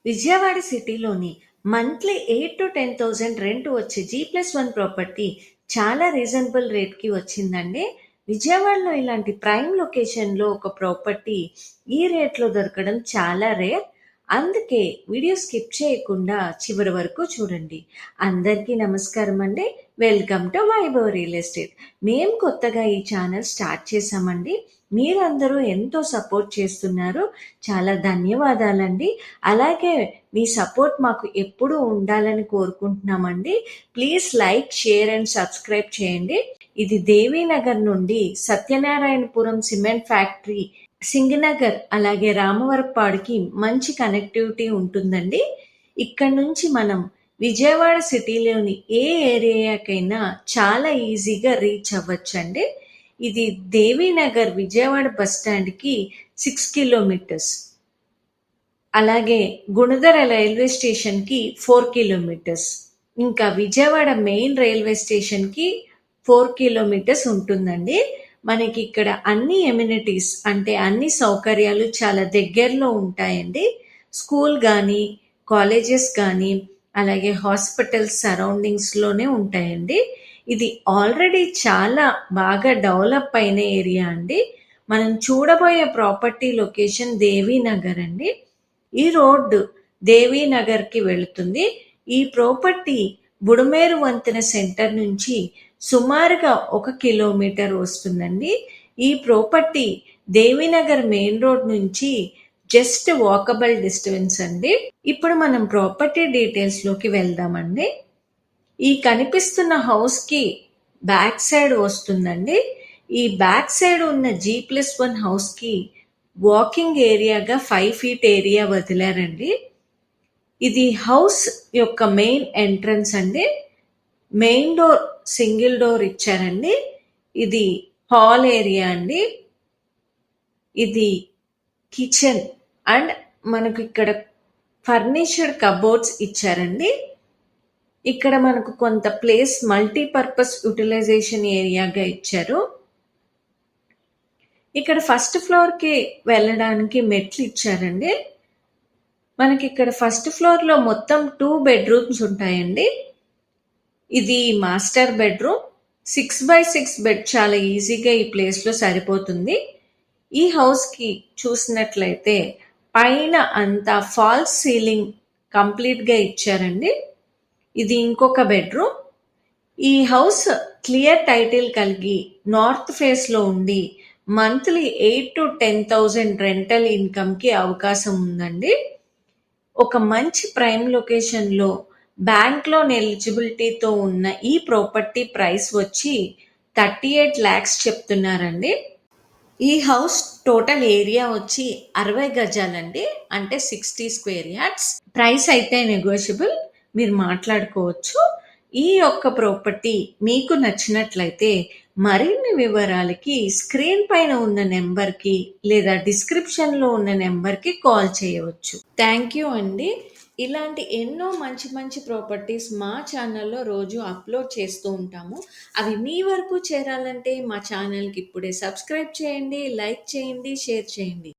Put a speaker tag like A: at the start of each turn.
A: విజయవాడ సిటీలోని monthly 8,000 to 10,000 rent వచ్చే G+1 property చాలా రీజనబుల్ రేట్కి వచ్చిందండి. విజయవాడలో ఇలాంటి ప్రైమ్ లొకేషన్లో ఒక ప్రాపర్టీ ఈ రేట్లో దొరకడం చాలా రేర్. అందుకే వీడియో స్కిప్ చేయకుండా చివరి వరకు చూడండి. అందరికీ నమస్కారం అండి. Welcome to Vaibhav real estate. మేము కొత్తగా ఈ ఛానల్ స్టార్ట్ చేశామండి. మీరందరూ ఎంతో సపోర్ట్ చేస్తున్నారు. చాలా ధన్యవాదాలండి. అలాగే మీ సపోర్ట్ మాకు ఎప్పుడూ ఉండాలని కోరుకుంటున్నామండి. Please like, share and subscribe చేయండి. ఇది దేవీనగర్ నుండి సత్యనారాయణపురం సిమెంట్ ఫ్యాక్టరీ, సింగనగర్ అలాగే రామవరపాడుకి మంచి కనెక్టివిటీ ఉంటుందండి. ఇక్కడ నుంచి మనం విజయవాడ సిటీలోని ఏ ఏరియాకైనా చాలా ఈజీగా రీచ్ అవ్వచ్చండి. ఇది దేవీనగర్ విజయవాడ బస్ స్టాండ్కి 6 కిలోమీటర్స్, అలాగే గుణదర రైల్వే స్టేషన్కి 4 కిలోమీటర్స్, ఇంకా విజయవాడ మెయిన్ రైల్వే స్టేషన్కి 4 కిలోమీటర్స్ ఉంటుందండి. మనకి ఇక్కడ అన్ని ఎమ్యూనిటీస్ అంటే అన్ని సౌకర్యాలు చాలా దగ్గరలో ఉంటాయండి. స్కూల్ కానీ, కాలేజెస్ కానీ, అలాగే హాస్పిటల్స్ సరౌండింగ్స్లోనే ఉంటాయండి. ఇది ఆల్రెడీ చాలా బాగా డెవలప్ అయిన ఏరియా అండి. మనం చూడబోయే ప్రాపర్టీ లొకేషన్ దేవీనగర్ అండి. ఈ రోడ్డు దేవీనగర్కి వెళుతుంది. ఈ ప్రాపర్టీ బుడమేరు వంతెన సెంటర్ నుంచి సుమారుగా 1 కిలోమీటర్ వస్తుందండి. ఈ ప్రాపర్టీ దేవీనగర్ మెయిన్ రోడ్ నుంచి జస్ట్ వాకబుల్ డిస్టెన్స్ అండి. ఇప్పుడు మనం ప్రాపర్టీ డీటెయిల్స్ లోకి వెళ్దామండి. ఈ కనిపిస్తున్న హౌస్ కి బ్యాక్ సైడ్ వస్తుందండి. ఈ బ్యాక్ సైడ్ ఉన్న G+1 హౌస్ కి వాకింగ్ ఏరియాగా 5 feet ఏరియా వదిలారండి. ఇది హౌస్ యొక్క మెయిన్ ఎంట్రన్స్ అండి. మెయిన్ డోర్ సింగిల్ డోర్ ఇచ్చారండి. ఇది హాల్ ఏరియా అండి. ఇది కిచెన్ అండ్ మనకు ఇక్కడ ఫర్నిచర్డ్ కబోర్డ్స్ ఇచ్చారండి. ఇక్కడ మనకు కొంత ప్లేస్ మల్టీపర్పస్ యూటిలైజేషన్ ఏరియాగా ఇచ్చారు. ఇక్కడ ఫస్ట్ ఫ్లోర్కి వెళ్ళడానికి మెట్లు ఇచ్చారండి. మనకి ఇక్కడ ఫస్ట్ ఫ్లోర్లో మొత్తం 2 bedrooms ఉంటాయండి. ఇది మాస్టర్ బెడ్రూమ్. 6x6 బెడ్ చాలా ఈజీగా ఈ ప్లేస్లో సరిపోతుంది. ఈ హౌస్కి చూసినట్లయితే పైన అంతా ఫాల్స్ సీలింగ్ కంప్లీట్గా ఇచ్చారండి. ఇది ఇంకొక బెడ్రూమ్. ఈ హౌస్ క్లియర్ టైటిల్ కలిగి నార్త్ ఫేస్లో ఉండి మంత్లీ 8,000 to 10,000 రెంటల్ ఇన్కమ్కి అవకాశం ఉందండి. ఒక మంచి ప్రైమ్ లొకేషన్లో బ్యాంక్ లోన్ ఎలిజిబిలిటీతో ఉన్న ఈ ప్రాపర్టీ ప్రైస్ వచ్చి 38 lakhs చెప్తున్నారండి. ఈ హౌస్ టోటల్ ఏరియా వచ్చి 60 గజాలండి, అంటే 60 square yards. ప్రైస్ అయితే నెగోషియబుల్, మీరు మాట్లాడుకోవచ్చు. ఈ యొక్క ప్రాపర్టీ మీకు నచ్చినట్లయితే మరిన్ని వివరాలకి స్క్రీన్ పైన ఉన్న నెంబర్కి లేదా డిస్క్రిప్షన్లో ఉన్న నెంబర్కి కాల్ చేయవచ్చు. థ్యాంక్ యూ అండి. ఇలాంటి ఎన్నో మంచి మంచి ప్రాపర్టీస్ మా ఛానల్లో రోజు అప్లోడ్ చేస్తూ ఉంటాము. అవి మీ వరకు చేరాలంటే మా ఛానల్కి ఇప్పుడే సబ్స్క్రైబ్ చేయండి, లైక్ చేయండి, షేర్ చేయండి.